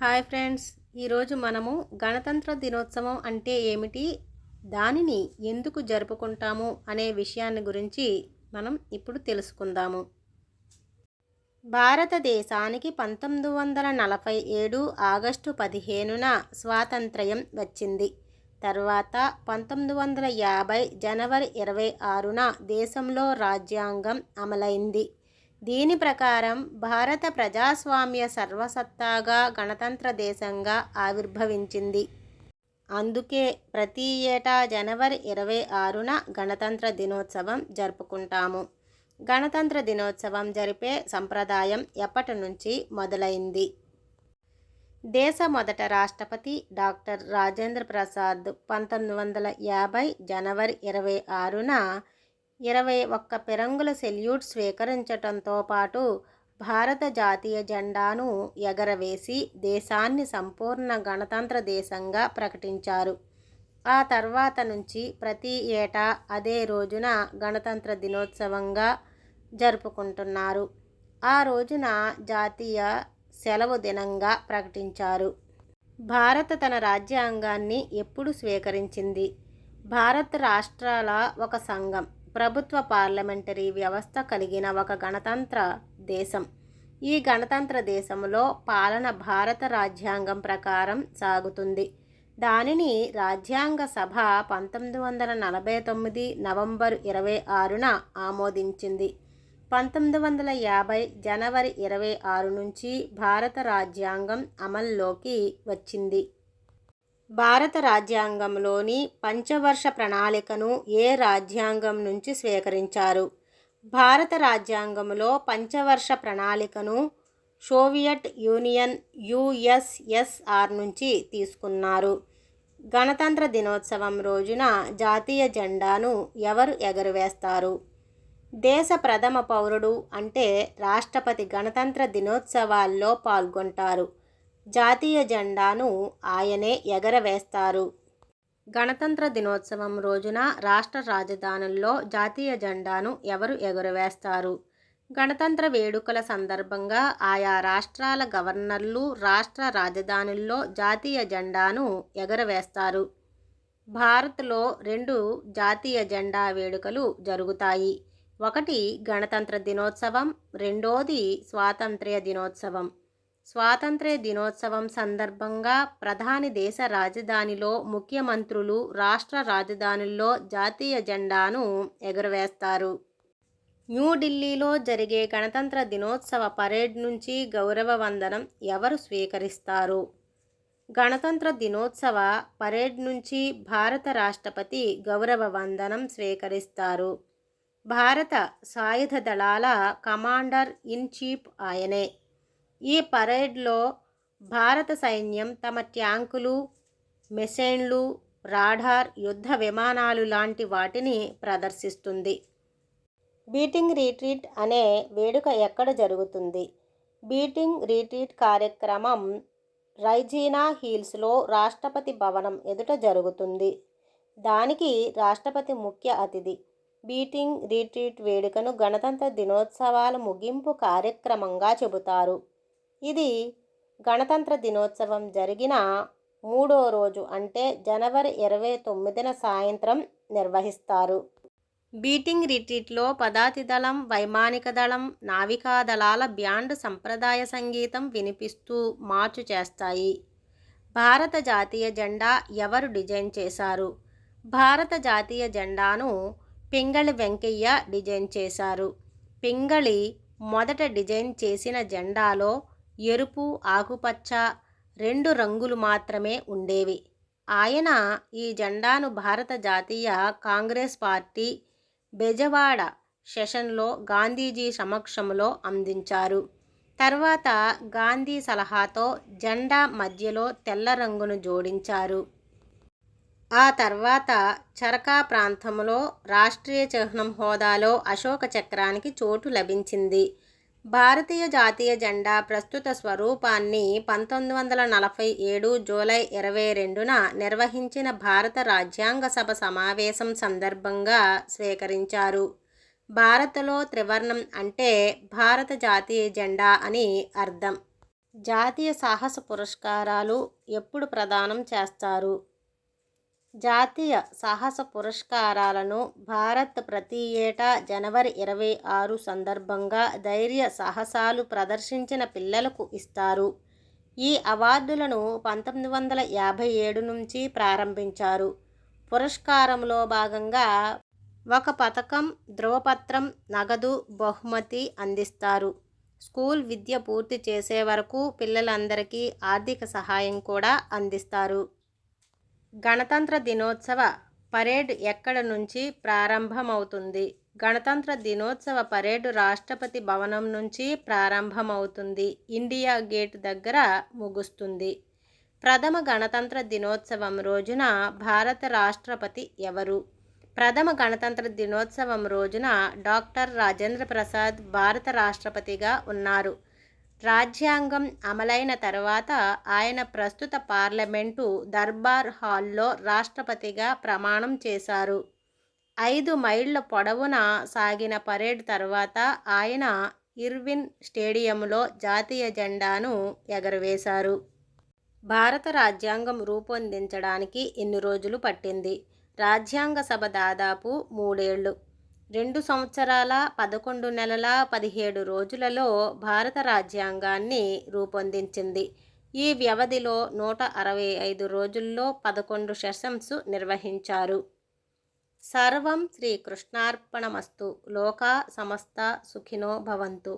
Hi friends, ఈరోజు మనము గణతంత్ర దినోత్సవం అంటే ఏమిటి, దానిని ఎందుకు జరుపుకుంటాము అనే విషయాన్ని గురించి మనం ఇప్పుడు తెలుసుకుందాము. భారతదేశానికి 1947 ఆగస్టు 15న స్వాతంత్ర్యం వచ్చింది. తర్వాత 1950 జనవరి 26న దేశంలో రాజ్యాంగం అమలైంది. దీని ప్రకారం భారత ప్రజాస్వామ్య సర్వసత్తాగా గణతంత్ర దేశంగా ఆవిర్భవించింది. అందుకే ప్రతి ఏటా జనవరి 26న గణతంత్ర దినోత్సవం జరుపుకుంటాము. గణతంత్ర దినోత్సవం జరిపే సంప్రదాయం ఎప్పటి నుంచి మొదలైంది? దేశ మొదట రాష్ట్రపతి డాక్టర్ రాజేంద్ర ప్రసాద్ 1950 జనవరి 26న 21 ఫిరంగుల సెల్యూట్ స్వీకరించటంతో పాటు భారత జాతీయ జెండాను ఎగరవేసి దేశాన్ని సంపూర్ణ గణతంత్ర దేశంగా ప్రకటించారు. ఆ తర్వాత నుంచి ప్రతి ఏటా అదే రోజున గణతంత్ర దినోత్సవంగా జరుపుకుంటున్నారు. ఆ రోజున జాతీయ సెలవు దినంగా ప్రకటించారు. భారత తన రాజ్యాంగాన్ని ఎప్పుడు స్వీకరించింది? భారత రాష్ట్రాల ఒక సంఘం, ప్రభుత్వ పార్లమెంటరీ వ్యవస్థ కలిగిన ఒక గణతంత్ర దేశం. ఈ గణతంత్ర దేశంలో పాలన భారత రాజ్యాంగం ప్రకారం సాగుతుంది. దానిని రాజ్యాంగ సభ 1949 నవంబర్ 26న ఆమోదించింది. 1950 జనవరి 26 నుంచి భారత రాజ్యాంగం అమల్లోకి వచ్చింది. భారత రాజ్యాంగంలోని పంచవర్ష ప్రణాళికను ఏ రాజ్యాంగం నుంచి స్వీకరించారు? భారత రాజ్యాంగంలో పంచవర్ష ప్రణాళికను సోవియట్ యూనియన్ యుఎస్ఎస్ఆర్ నుంచి తీసుకున్నారు. గణతంత్ర దినోత్సవం రోజున జాతీయ జెండాను ఎవరు ఎగురవేస్తారు? దేశ ప్రథమ పౌరుడు అంటే రాష్ట్రపతి గణతంత్ర దినోత్సవాల్లో పాల్గొంటారు. జాతీయ జెండాను ఆయనే ఎగరవేస్తారు. గణతంత్ర దినోత్సవం రోజున రాష్ట్ర రాజధానుల్లో జాతీయ జెండాను ఎవరు ఎగురవేస్తారు? గణతంత్ర వేడుకల సందర్భంగా ఆయా రాష్ట్రాల గవర్నర్లు రాష్ట్ర రాజధానుల్లో జాతీయ జెండాను ఎగరవేస్తారు. భారత్లో 2 జాతీయ జెండా వేడుకలు జరుగుతాయి. ఒకటి గణతంత్ర దినోత్సవం, రెండోది స్వాతంత్ర్య దినోత్సవం. స్వాతంత్ర్య దినోత్సవం సందర్భంగా ప్రధాని దేశ రాజధానిలో, ముఖ్యమంత్రులు రాష్ట్ర రాజధానుల్లో జాతీయ జెండాను ఎగురవేస్తారు. న్యూఢిల్లీలో జరిగే గణతంత్ర దినోత్సవ పరేడ్ నుంచి గౌరవ వందనం ఎవరు స్వీకరిస్తారు? గణతంత్ర దినోత్సవ పరేడ్ నుంచి భారత రాష్ట్రపతి గౌరవ వందనం స్వీకరిస్తారు. భారత సాయుధ దళాల కమాండర్ ఇన్ చీఫ్ ఆయనే. ఈ పరేడ్లో భారత సైన్యం తమ ట్యాంకులు, మిసైళ్లు, రాడార్, యుద్ధ విమానాలు లాంటి వాటిని ప్రదర్శిస్తుంది. బీటింగ్ రిట్రీట్ అనే వేడుక ఎక్కడ జరుగుతుంది? బీటింగ్ రిట్రీట్ కార్యక్రమం రైజీనా హిల్స్లో రాష్ట్రపతి భవనం ఎదుట జరుగుతుంది. దానికి రాష్ట్రపతి ముఖ్య అతిథి. బీటింగ్ రిట్రీట్ వేడుకను గణతంత్ర దినోత్సవాల ముగింపు కార్యక్రమంగా చెబుతారు. ఇది గణతంత్ర దినోత్సవం జరిగిన 3వ రోజు అంటే జనవరి 29న సాయంత్రం నిర్వహిస్తారు. బీటింగ్ రిట్రీట్లో పదాతి దళం, వైమానిక దళం, నావికా దళాల బ్యాండ్ సంప్రదాయ సంగీతం వినిపిస్తూ మార్చు చేస్తాయి. భారత జాతీయ జెండా ఎవరు డిజైన్ చేశారు? భారత జాతీయ జెండాను పింగళి వెంకయ్య డిజైన్ చేశారు. పింగళి మొదట డిజైన్ చేసిన జెండాలో ఎరుపు, ఆకుపచ్చ 2 రంగులు మాత్రమే ఉండేవి. ఆయన ఈ జెండాను భారత జాతీయ కాంగ్రెస్ పార్టీ బెజవాడ సెషన్లో గాంధీజీ సమక్షంలో అందించారు. తర్వాత గాంధీ సలహాతో జెండా మధ్యలో తెల్ల రంగును జోడించారు. ఆ తర్వాత చరకా ప్రాంతంలో రాష్ట్రీయ చిహ్నం హోదాలో అశోక చక్రానికి చోటు లభించింది. భారతీయ జాతీయ జెండా ప్రస్తుత స్వరూపాన్ని 1947 జూలై 22న నిర్వహించిన భారత రాజ్యాంగ సభ సమావేశం సందర్భంగా స్వీకరించారు. భారత్లో త్రివర్ణం అంటే భారత జాతీయ జెండా అని అర్థం. జాతీయ సాహస పురస్కారాలు ఎప్పుడు ప్రదానం చేస్తారు? జాతీయ సాహస పురస్కారాలను భారత్ ప్రతి ఏటా జనవరి 26 సందర్భంగా ధైర్య సాహసాలు ప్రదర్శించిన పిల్లలకు ఇస్తారు. ఈ అవార్డులను 1957 నుంచి ప్రారంభించారు. పురస్కారంలో భాగంగా ఒక పథకం, ధృవపత్రం, నగదు బహుమతి అందిస్తారు. స్కూల్ విద్య పూర్తి చేసే వరకు పిల్లలందరికీ ఆర్థిక సహాయం కూడా అందిస్తారు. గణతంత్ర దినోత్సవ పరేడ్ ఎక్కడ నుంచి ప్రారంభమవుతుంది? గణతంత్ర దినోత్సవ పరేడ్ రాష్ట్రపతి భవనం నుంచి ప్రారంభమవుతుంది. ఇండియా గేట్ దగ్గర ముగుస్తుంది. ప్రథమ గణతంత్ర దినోత్సవం రోజున భారత రాష్ట్రపతి ఎవరు? ప్రథమ గణతంత్ర దినోత్సవం రోజున డాక్టర్ రాజేంద్ర ప్రసాద్ భారత రాష్ట్రపతిగా ఉన్నారు. రాజ్యాంగం అమలైన తర్వాత ఆయన ప్రస్తుత పార్లమెంటు దర్బార్ హాల్లో రాష్ట్రపతిగా ప్రమాణం చేశారు. 5 మైళ్ళ పొడవున సాగిన పరేడ్ తర్వాత ఆయన ఇర్విన్ స్టేడియంలో జాతీయ జెండాను ఎగరవేశారు. భారత రాజ్యాంగం రూపొందించడానికి ఎన్ని రోజులు పట్టింది? రాజ్యాంగ సభ దాదాపు 3 ఏళ్లు, 2 సంవత్సరాల 11 నెలల 17 రోజులలో భారత రాజ్యాంగాన్ని రూపొందించింది. ఈ వ్యవధిలో 165 రోజుల్లో 11 సెషన్స్ నిర్వహించారు. సర్వం శ్రీకృష్ణార్పణమస్తు. లోకా సమస్త సుఖినో భవంతు.